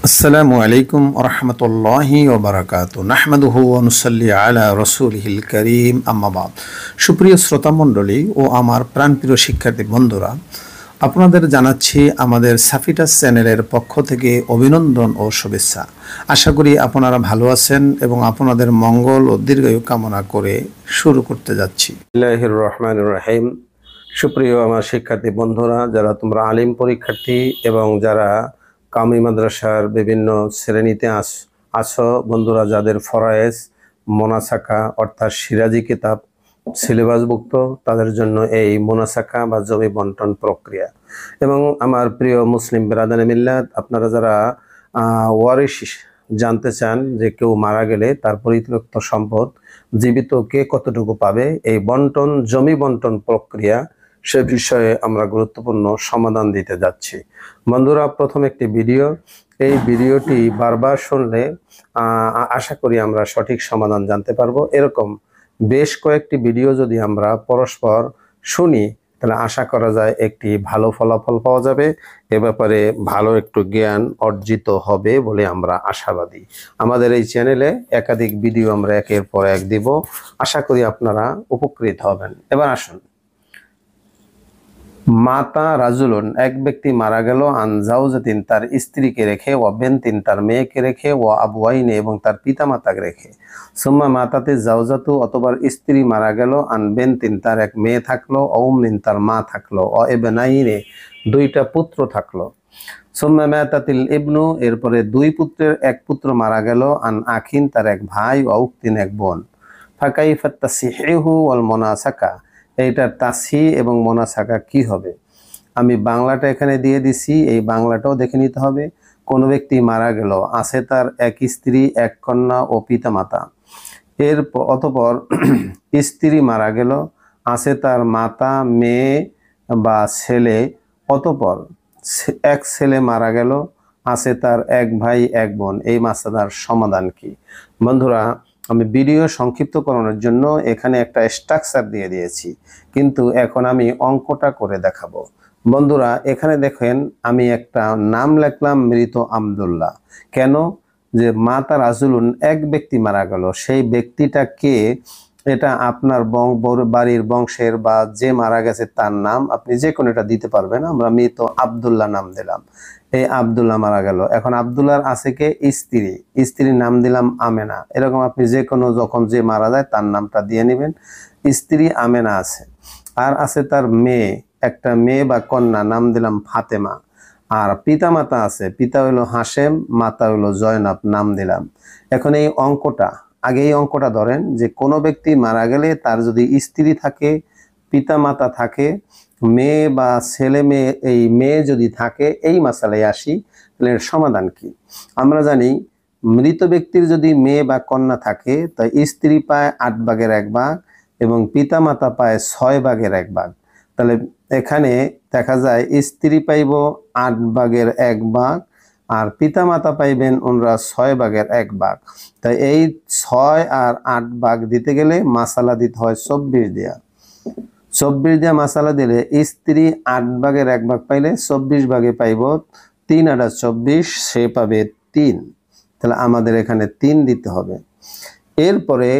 আসসালামু আলাইকুম রহমতুল্লাহি ওবরাকাতু নাহমাদুহু ওয়া নুসাল্লি আলা রাসূলিহিল কারীম আম্মা বাদ। সুপ্রিয় শ্রোতা মণ্ডলী ও আমার প্রাণপ্রিয় শিক্ষার্থী বন্ধুরা, আপনাদের জানাচ্ছি আমাদের সাফিটাস চ্যানেলের পক্ষ থেকে অভিনন্দন ও শুভেচ্ছা। আশা করি আপনারা ভালো আছেন এবং আপনাদের মঙ্গল ও দীর্ঘায়ু কামনা করে শুরু করতে যাচ্ছি। বিসমিল্লাহির রহমানির রহিম। সুপ্রিয় আমার শিক্ষার্থী বন্ধুরা, যারা তোমরা আলিম পরীক্ষার্থী এবং যারা কামি মাদ্রাসার বিভিন্ন শ্রেণীতে আছো বন্ধুরা, যাদের ফরায়েজ মোনাসাকা অর্থাৎ সিরাজি কিতাব সিলেবাসভুক্ত, তাদের জন্য এই মোনাসাকা বা জমি বন্টন প্রক্রিয়া। এবং আমার প্রিয় মুসলিম বিরাদানে মিল্লাত, আপনারা যারা ওয়ারিশ জানতে চান যে কেউ মারা গেলে তার পরিত্যক্ত সম্পদ জীবিত কে কতটুকু পাবে, এই বন্টন জমি বন্টন প্রক্রিয়া সে বিষয়ে আমরা গুরুত্বপূর্ণ সমাধান দিতে যাচ্ছি। বন্ধুরা, প্রথম একটি ভিডিও, এই ভিডিওটি বারবার শুনলে আশা করি আমরা সঠিক সমাধান জানতে পারবো। এরকম বেশ কয়েকটি ভিডিও যদি আমরা পরস্পর শুনি তাহলে আশা করা যায় একটি ভালো ফলাফল পাওয়া যাবে, এ ব্যাপারে ভালো একটু জ্ঞান অর্জিত হবে বলে আমরা আশাবাদী। আমাদের এই চ্যানেলে একাধিক ভিডিও আমরা একের পর এক দিব, আশা করি আপনারা উপকৃত হবেন। এবার আসুন, মাতা রাজুলুন, এক ব্যক্তি মারা গেল, আন জাওজাতিন, তার স্ত্রীকে রেখে, ও বেনতিন, তার মেয়েকে রেখে, ও আবওয়াইনে, এবং তার পিতামাতাকে রেখে। সুম্মা মাতাতে জাওজাতু, অতবার স্ত্রী মারা গেল, আন বেনতিন, তার এক মেয়ে থাকলো, ও উম্মিন, তার মা থাকলো, ও ইবনাইনে, দুইটা পুত্র থাকলো। সুম্মা মাতাতিল ইবনু, এরপরে দুই পুত্রের এক পুত্র মারা গেল, আন আখিন, তার এক ভাই, ও উখতিন, এক বোন। ফাকাইফাত তাসহিহু ওয়াল মুনাসাকা, এইটার তাসহি এবং মোনাসাকা কি হবে? আমি বাংলাটা এখানে দিয়ে দিছি, এই বাংলাটাও দেখে নিতে হবে। কোন ব্যক্তি মারা গেল, আছে তার এক স্ত্রী, এক কন্যা ও পিতামাতা। অতঃপর স্ত্রী মারা গেল, আছে তার মাতা, মেয়ে বা ছেলে। অতঃপর এক ছেলে মারা গেল, আছে তার এক ভাই, এক বোন। এই মাসআলার সমাধান কি? বন্ধুরা, আমি ভিডিও সংক্ষিপ্তকরণের জন্য এখানে একটা স্ট্রাকচার দিয়ে দিয়েছি, কিন্তু এখন আমি অঙ্কটা করে দেখাবো। বন্ধুরা, এখানে দেখেন আমি একটা নাম লিখলাম মৃত আব্দুল্লাহ। কেন? যে মাতা রাজুলুন, এক ব্যক্তি মারা গেল, সেই ব্যক্তিটা কে এটা আপনার বাড়ির বংশের বা যে মারা গেছে তার নাম আপনি যে কোনো এটা দিতে পারবেন। আমরা মৃত আব্দুল্লাহ নাম দিলাম, এই আব্দুল্লাহ মারা গেল। এখন আব্দুল্লাহর আছে কে? স্ত্রী, স্ত্রীর নাম দিলাম আমেনা। এরকম আপনি যে কোনো যখন যে মারা যায় তার নামটা দিয়ে নেবেন। স্ত্রী আমেনা আছে, আর আছে তার মেয়ে, একটা মেয়ে বা কন্যা, নাম দিলাম ফাতেমা। আর পিতা মাতা আছে, পিতা হইলো হাশেম, মাতা হইলো জয়নাব, নাম দিলাম। এখন এই অঙ্কটা, আগে এই অঙ্কটা ধরেন যে কোনো ব্যক্তি মারা গেলে তার যদি স্ত্রী থাকে, পিতা মাতা থাকে, মেয়ে বা ছেলে মেয়ে, এই মেয়ে যদি থাকে, এই মাসালায় আসি, তাহলে এর সমাধান কি? আমরা জানি মৃত ব্যক্তির যদি মেয়ে বা কন্যা থাকে তাই স্ত্রী পায় 8 ভাগের 1 ভাগ এবং পিতা মাতা পায় 6 ভাগের 1 ভাগ। তাহলে এখানে দেখা যায় স্ত্রী পাইব 8 ভাগের 1 ভাগ আর পিতা মাতা পাইবেন ওনারা 6 ভাগের 1 ভাগ। তাই এই 6 আর 8 ভাগ দিতে গেলে মাসালা দিতে হয় 24 দিয়া। 24 দিয়া মাসালা দিলে স্ত্রী 8 ভাগের 1 ভাগ পাইলে 24 ভাগে পাইব 3 আর 24, সে পাবে 3। তাহলে আমাদের এখানে 3 দিতে হবে। এরপরে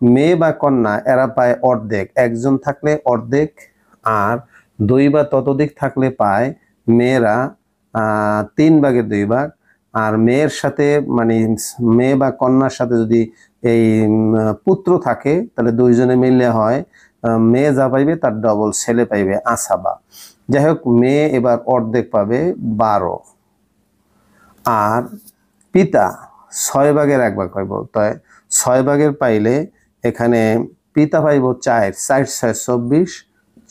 মেয়ে বা কন্যা এরা পায় অর্ধেক, একজন থাকলে অর্ধেক, আর 2 বা ততোধিক থাকলে পায় মেয়েরা 3 ভাগের 2 ভাগ। আর মেয়ের সাথে মানে মেয়ে বা কন্যার সাথে যদি এই পুত্র থাকে তাহলে দুইজনে মিললে হয় মেয়ে যা পাইবে তার ডবল ছেলে পাইবে, আসাবা। যাই হোক, মেয়ে এবার অর্ধেক পাবে 12, আর পিতা 6 ভাগের 1 ভাগ পাইব। তাই 6 ভাগের পাইলে এখানে পিতা পাইব 4, 4 6 24,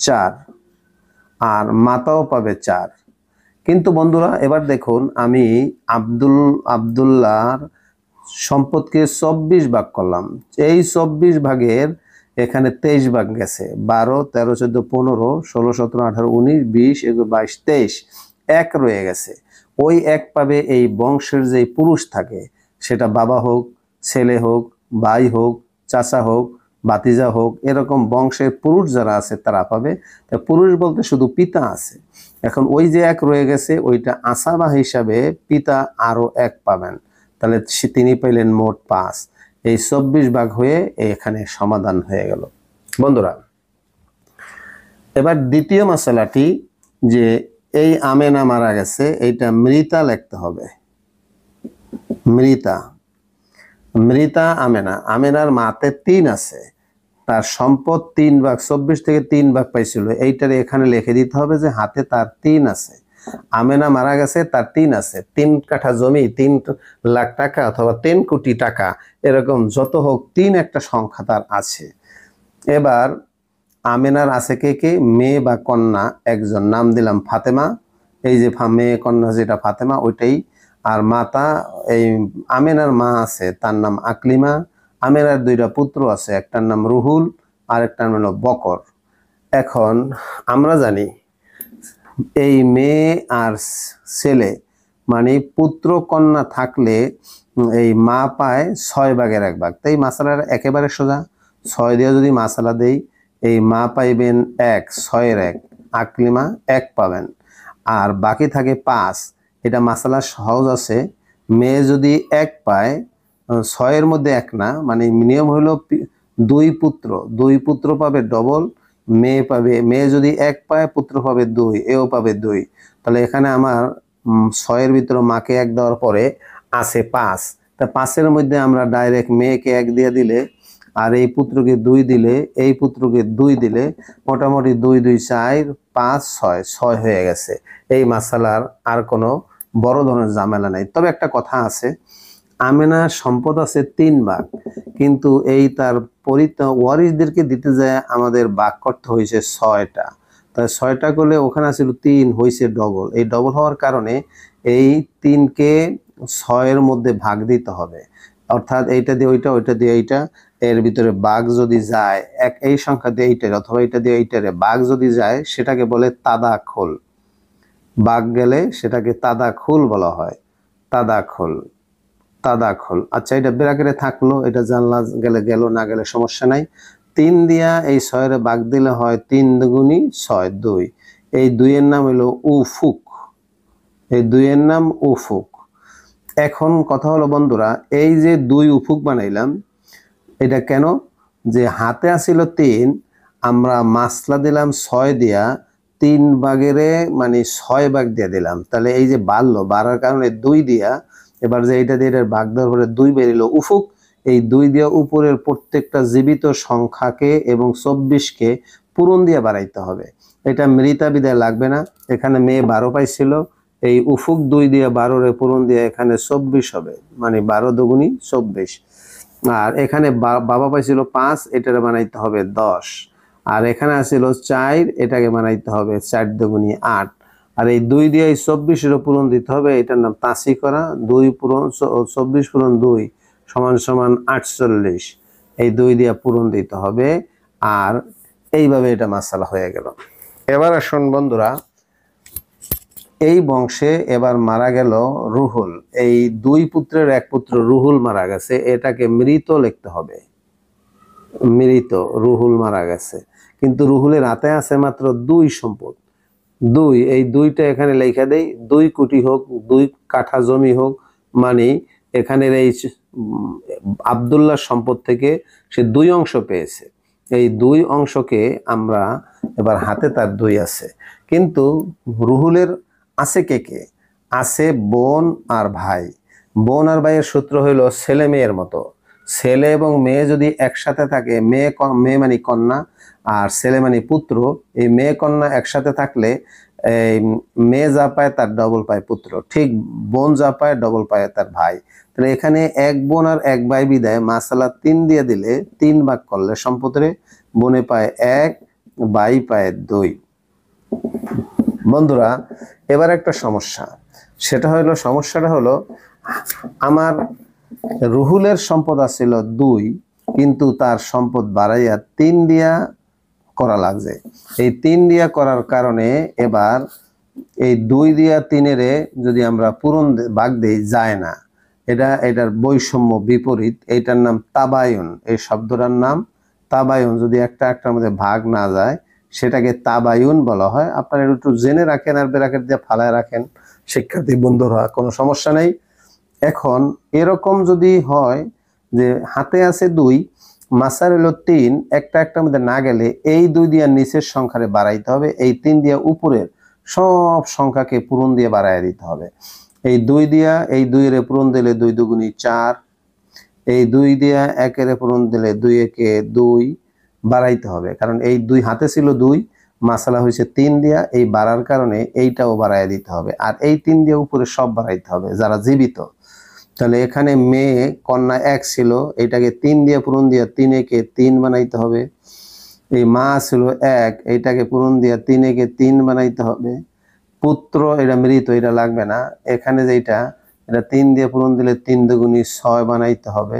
4, আর মাতাও পাবে 4। কিন্তু বন্ধুরা, এবার দেখুন আমি আব্দুল্লাহর সম্পদকে 24 ভাগ করলাম। এই 24 ভাগের এখানে 23 ভাগ গেছে, 12 13 14 15 16 17 18 19 20 21 22 23, 1 রয়ে গেছে। ওই 1 পাবে এই বংশের যে পুরুষ থাকে, সেটা বাবা হোক, ছেলে হোক, ভাই হোক, চাচা হোক, বাতিজা হোক, এরকম বংশের পুরুষ যারা আছে তারা পাবে। তা পুরুষ বলতে শুধু পিতা আছে। এখন ওই যে এক রয়ে গেছে ওইটা আসাবা হিসাবে পিতা আরো এক পাবেন, তাহলে তিনি পেলেন মোট 5। এই 24 ভাগ হয়ে এখানে সমাধান হয়ে গেল। বন্ধুরা, এবার দ্বিতীয় মশলাটি, যে এই আমেনা মারা গেছে, এইটা মৃতা লিখতে হবে। মৃতা আমেনা। আমেনার মাতে 3 আছে, তার সম্পদ 3 ভাগ, 24 থেকে 3 ভাগ পাইছিল। এইটারে এখানে লিখে দিতে হবে যে হাতে তার 3 আছে। আমেনা মারা গেছে, তার 3 আছে। 3 কাঠা জমি, 3 লাখ টাকা অথবা 3 কোটি টাকা, এরকম যত হোক 3 একটা সংখ্যা তার আছে। এবার আমেনার আছে কে কে? মেয়ে বা কন্যা একজন, নাম দিলাম ফাতেমা। এই যে মেয়ে কন্যা যেটা ফাতেমা ওইটাই। আর মাতা, এই আমেনার মা আছে, তার নাম আকলিমা। আমেনার 2টা পুত্র আছে, একটার নাম রুহুল আর একটার নাম হলো বকর। এখন আমরা জানি এই মেয়ে আর ছেলে মানে পুত্র কন্যা থাকলে এই মা পায় 6 ভাগের 1 ভাগ। তাই মাসালার একেবারে সোজা, 6 দিয়ে যদি মাসালা দেই, এই মা পাইবেন 1, 6-এর 1, আকলিমা 1 পাবেন, আর বাকি থাকে 5। এটা মাসালা সহজ আছে। মেয়ে যদি 1 পায়, 6-এর মধ্যে 1 না, মানে নিয়ম হলো 2 পুত্র, 2 পুত্র পাবে ডবল, মেয়ে পাবে, মেয়ে যদি 1 পায় পুত্র পাবে 2, এও পাবে 2। তাহলে এখানে আমার 6-এর ভিতরে মাকে 1 দেওয়ার পরে আছে 5। তা 5-এর মধ্যে আমরা ডাইরেক্ট মেয়েকে 1 দিয়ে দিলে আর এই পুত্রকে 2 দিলে, এই পুত্রকে 2 দিলে, মোটামুটি 2, 2, 4, 5, 6, 6 হয়ে গেছে। এই মাসালার আর কোনো বড় ধরনের ঝামেলা নাই। তবে একটা কথা আছে, আমেনার সম্পদ আছে 3 ভাগ, কিন্তু এই তার ওয়ারিসদেরকে দিতে যায় আমাদের ভাগ করতে হয়েছে 6টা। তাই 6টা করলে ওখানে ছিল 3, হয়েছে ডবল। এই ডবল হওয়ার কারণে এই 3কে 6-এর মধ্যে ভাগ দিতে হবে, অর্থাৎ এইটা দিয়ে ওইটা, ওইটা দিয়ে এইটা, এর ভিতরে ভাগ যদি যায় এই সংখ্যা দিয়ে এইটার অথবা এইটা দিয়ে এইটারে ভাগ যদি যায় সেটাকে বলে তাদাখুল। ভাগ গেলে সেটাকে তাদাখুল বলা হয়। তাদাখুল। আচ্ছা, এটা ব্র্যাকেটে থাকলো, এটা জানলা গেলে গেল, না গেলে সমস্যা নাই। 3 দিয়া এই 6-এর ভাগ দিলে হয় 3 দুগুণী 6, 2। এই 2-এর নাম হলো উফুক। এই 2-এর নাম উফুক। এখন কথা হলো বন্ধুরা, এই যে 2 উফুক বানাইলাম, এটা কেন? যে হাতে আসিল 3, আমরা মাসলা দিলাম 6 দিয়া, 3 ভাগেরে মানে 6 ভাগ দিয়ে দিলাম। তাহলে এই যে বাড়ার কারণে 2 দিয়া, এবার যে এইটা দিয়ে এটার ভাগ দেওয়ার পরে 2 বেরিল উফুক। এই 2 দিয়ে উপরের প্রত্যেকটা জীবিত সংখ্যাকে এবং 24কে পূরণ দিয়ে বাড়াইতে হবে। এটা মৃতা বিদায় লাগবে না। এখানে মেয়ে 12 পাইছিল, এই উফুক 2 দিয়ে 12-রে পূরণ দিয়ে এখানে 24 হবে, মানে 12 দুগুণী 24। আর এখানে বাবা পাইছিল 5, এটারে বানাইতে হবে 10। আর এখানে আসছিল 4, এটাকে বানাইতে হবে 4 দুগুণী 8। আর এই 2 দিয়ে 24-এর পূরণ দিতে হবে, এটার নাম তাসি করা। 2 পূরণ 24 পূরণ 2 সমান সমান 48। এই 2 দিয়ে পূরণ দিতে হবে। আর এইভাবে এটা মাসালা হয়ে গেল। এবার আসুন বন্ধুরা, এই বংশে এবার মারা গেল রুহুল। এই 2 পুত্রের 1 পুত্র রুহুল মারা গেছে, এটাকে মৃত লিখতে হবে। মৃত, রুহুল মারা গেছে, কিন্তু রুহুলের হাতে আছে মাত্র 2 সম্পদ। 2, এই 2টা এখানে লেখা দেই। 2 কোটি হোক, 2 কাঠা জমি হোক, মানে এখানের এই আব্দুল্লাহ সম্পদ থেকে সে 2 অংশ পেয়েছে। এই 2 অংশকে আমরা এবার হাতে তার 2 আছে, কিন্তু রুহুলের আছে কে কে? আছে বোন আর ভাই। বোন আর ভাইয়ের সূত্র হইল ছেলে মেয়ের মতো। ছেলে এবং মেয়ে যদি একসাথে থাকে, মেয়ে মানে কন্যা আর ছেলে মানে পুত্র, এই মেয়ে কন্যা একসাথে থাকলে এই মেয়ে যা পায় তার ডবল পায় পুত্র, ঠিক বোন যা পায় ডবল পায় তার ভাই। তাহলে এখানে 1 বোন আর 1 ভাই বিদায় মাসালা 3 দিয়ে দিলে, 3 ভাগ করলে সম্পদরে বোনে পায় 1, ভাই পায় 2। বন্ধুরা, এবার একটা সমস্যা, সমস্যাটা হলো আমার রুহুলের সম্পদ আছিল 2, কিন্তু তার সম্পদ বাড়াইয়া 3 দিয়া করা লাগছে। এই 3 দিয়া করার কারণে এবার এই 2 দিয়া 3-এরে যদি আমরা পূরণ ভাগ দেই যায় না। এটার বৈষম্য বিপরীত, এইটার নাম তাবায়ুন। এই শব্দটার নাম তাবায়ুন, যদি একটা একটার মধ্যে ভাগ না যায় সেটাকে তাবায়ুন বলা হয়। আপনারা একটু জেনে রাখেন আর ব্র্যাকেট দিয়ে ফালায় রাখেন, শিক্ষার্থী বন্ধুরা, কোনো সমস্যা নেই। এখন এরকম যদি হয় যে হাতে আছে 2, মাসার হলো 3, একটা একটার মধ্যে না গেলে এই 2 দিয়ে নিচের সংখ্যারে বাড়াইতে হবে, এই 3 দিয়ে উপরের সব সংখ্যাকে পূরণ দিয়ে বাড়াই দিতে হবে। এই 2 দিয়া এই 2 এর পূরণ দিলে 2 দুগুণী 4, এই 2 দিয়া 1 এর পূরণ দিলে 2 একে 2 বাড়াইতে হবে, কারণ এই 2 হাতে ছিল 2, মাসালা হয়েছে 3 দিয়া, এই বাড়ার কারণে এইটাও বাড়াই দিতে হবে, আর এই 3 দিয়ে উপরে সব বাড়াইতে হবে যারা জীবিত। তাহলে এখানে মেয়ে কন্যা 1 ছিল, এটাকে 3 দিয়ে পূরণ দিয়া 3 একে 3 বানাইতে হবে। এই মা ছিল 1, এইটাকে পূরণ দিয়া 3 একে 3 বানাইতে হবে। পুত্র, এটা মৃত, এটা লাগবে না। এখানে যেটা, এটা 3 দিয়ে পূরণ দিলে 3 দুগুণী 6 বানাইতে হবে।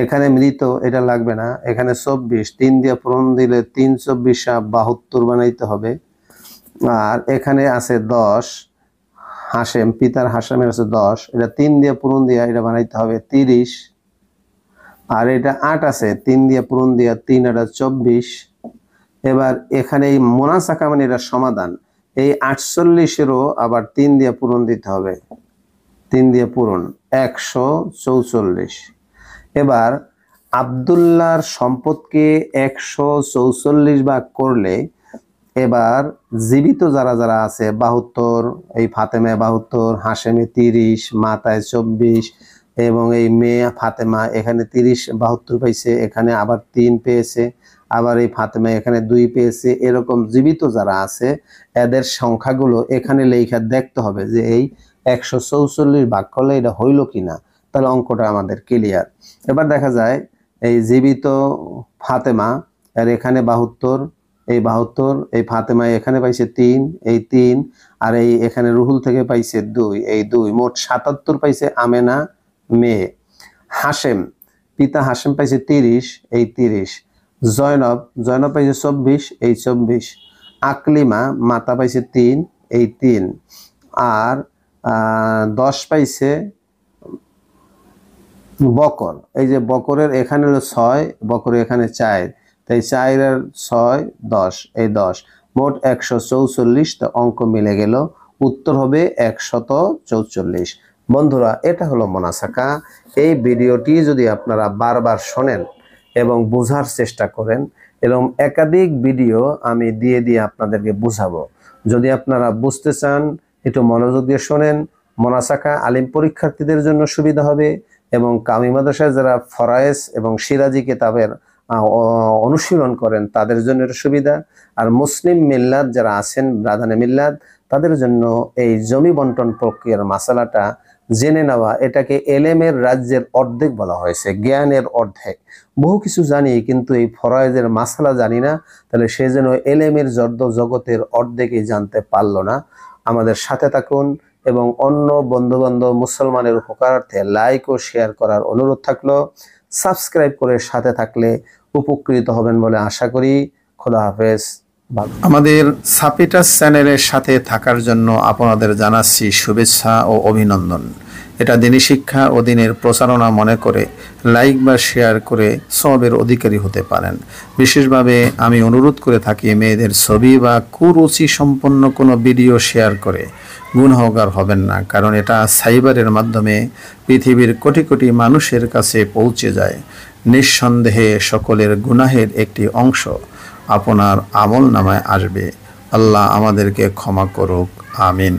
এখানে মৃত, এটা লাগবে না। এখানে 24, 3 দিয়ে পূরণ দিলে 3 24 72 বানাইতে হবে। আর এখানে আছে 10, হাসেম, পিতার হাসেমের আছে 10, এটা 3 দিয়ে পূরণ দিয়া এটা বানাইতে হবে 30। আর এটা 8 আছে, 3 দিয়ে পূরণ দিয়া 3 এটা 24। এবার এখানে এই মোনাসাকা মানে এটা সমাধান, এই 48-এরও আবার 3 দিয়ে পূরণ দিতে হবে, 3 দিয়ে পূরণ 144। এবার আব্দুল্লাহর সম্পদকে 144 ভাগ করলে এবার জীবিত যারা যারা আছে 72, এই ফাতেমা 72, হাশেমে 30, মাতায় 24 এবং এই মেয়ে ফাতেমা এখানে 30 72 পাইছে, এখানে আবার 3 পেয়েছে, আবার এই ফাতেমা এখানে 2 পেয়েছে। এরকম জীবিত যারা আছে এদের সংখ্যাগুলো এখানে লেখা দেখতে হবে যে এই 144 ভাগ করলে এটা হইল কিনা, তাহলে অঙ্কটা আমাদের ক্লিয়ার। এবার দেখা যায় এই জীবিত ফাতেমা আর এখানে 72, এই 72, এই ফাতেমা এখানে পাইছে 3, এই 3, আর এই এখানে রুহুল থেকে পাইছে 2, এই 2, মোট 77 পাইছে আমেনা মেয়ে। হাশেম, পিতা হাশেম পাইছে 30, এই 30। জয়নব পাইছে 24, এই 24। আকলিমা মাতা পাইছে 3, এই 3। আর 10 পাইছে বকর, এই যে বকরের এখানে হলো 6, বকরের এখানে 4, তাই 4 আর 6 10, এই 10, মোট 144। তো অঙ্ক মিলে গেল, উত্তর হবে 144। বন্ধুরা, এটা হলো মোনাসাকা। এই ভিডিওটি যদি আপনারা বারবার শোনেন এবং বোঝার চেষ্টা করেন, এবং একাধিক ভিডিও আমি দিয়ে আপনাদেরকে বুঝাবো। যদি আপনারা বুঝতে চান একটু মনোযোগ দিয়ে শোনেন, মোনাসাকা আলিম পরীক্ষার্থীদের জন্য সুবিধা হবে, এবং কামি মাদ্রাসায় যারা ফরায়েজ এবং সিরাজি কিতাবের অনুশীলন করেন তাদের জন্য এটা সুবিধা। আর মুসলিম মিল্লাত যারা আছেন, ব্রাদানে মিল্লাত, তাদের জন্য এই জমি বন্টন প্রক্রিয়ার মাসালাটা জেনে নেওয়া, এটাকে এলেমের রাজ্যের অর্ধেক বলা হয়েছে, জ্ঞানের অর্ধেক। বহু কিছু জানি কিন্তু এই ফরায়েজের মাসালা জানি না, তাহলে সে যেন এলেমের জগতের অর্ধেকই জানতে পারলো না। আমাদের সাথে থাকুন এবং অন্য বন্ধুবান্ধব মুসলমানের উপকারার্থে লাইক ও শেয়ার করার অনুরোধ থাকলো। সাবস্ক্রাইব করে সাথে থাকলে উপকৃত হবেন বলে আশা করি। খোদা হাফেজ। আমাদের সাপিটাস চ্যানেলের সাথে থাকার জন্য আপনাদের জানাচ্ছি শুভেচ্ছা ও অভিনন্দন। এটা দিনী শিক্ষা ও দিনের প্রচারণা মনে করে লাইক বা শেয়ার করে সওয়াবের অধিকারী হতে পারেন। বিশেষভাবে আমি অনুরোধ করে থাকি মেয়েদের ছবি বা কুরুচি সম্পন্ন কোনো ভিডিও শেয়ার করে গুনাহগার হবেন না, কারণ এটা সাইবারের মাধ্যমে পৃথিবীর কোটি কোটি মানুষের কাছে পৌঁছে যায়। নিঃসন্দেহে সকলের গুনাহের একটি অংশ আপনার আমল নামায় আসবে। আল্লাহ আমাদেরকে ক্ষমা করুক, আমিন।